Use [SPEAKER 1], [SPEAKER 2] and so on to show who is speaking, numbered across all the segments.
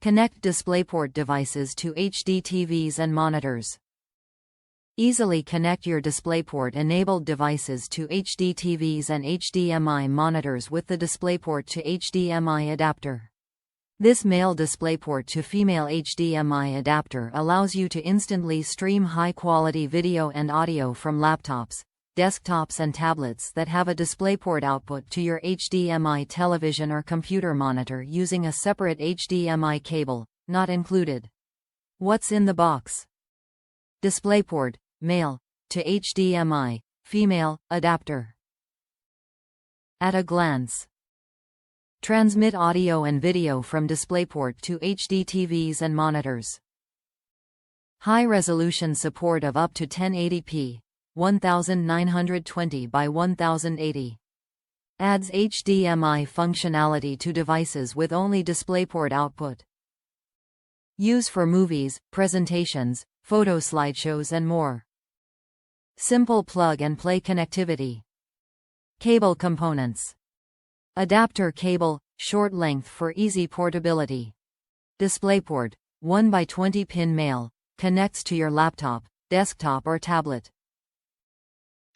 [SPEAKER 1] Connect DisplayPort devices to HDTVs and monitors. Easily connect your DisplayPort-enabled devices to HDTVs and HDMI monitors with the DisplayPort to HDMI adapter. This male DisplayPort to female HDMI adapter allows you to instantly stream high-quality video and audio from laptops, desktops and tablets that have a DisplayPort output to your HDMI television or computer monitor using a separate HDMI cable, not included. What's in the box? DisplayPort, male, to HDMI, female, adapter. At a glance. Transmit audio and video from DisplayPort to HDTVs and monitors. High-resolution support of up to 1080p, 1920 by 1080. Adds HDMI functionality to devices with only DisplayPort output. Use for movies, presentations, photo slideshows and more. Simple plug-and-play connectivity. Cable components. Adapter cable, short length for easy portability. DisplayPort, 1x20 pin male, connects to your laptop, desktop or tablet.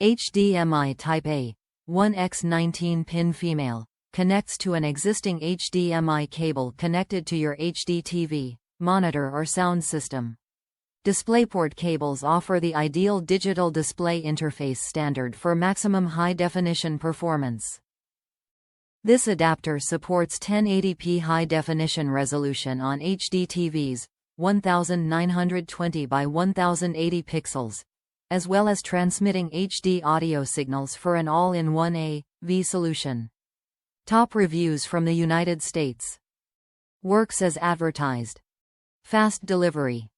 [SPEAKER 1] HDMI Type A, 1x19 pin female, connects to an existing HDMI cable connected to your HDTV, monitor or sound system. DisplayPort cables offer the ideal digital display interface standard for maximum high-definition performance. This adapter supports 1080p high-definition resolution on HDTVs, 1920 by 1080 pixels, as well as transmitting HD audio signals for an all-in-one AV solution. Top reviews from the United States. Works as advertised. Fast delivery.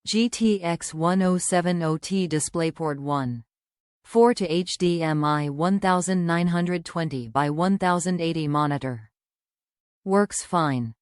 [SPEAKER 1] GTX 1070Ti DisplayPort 1. 4 to HDMI 1920 by 1080 monitor. Works fine.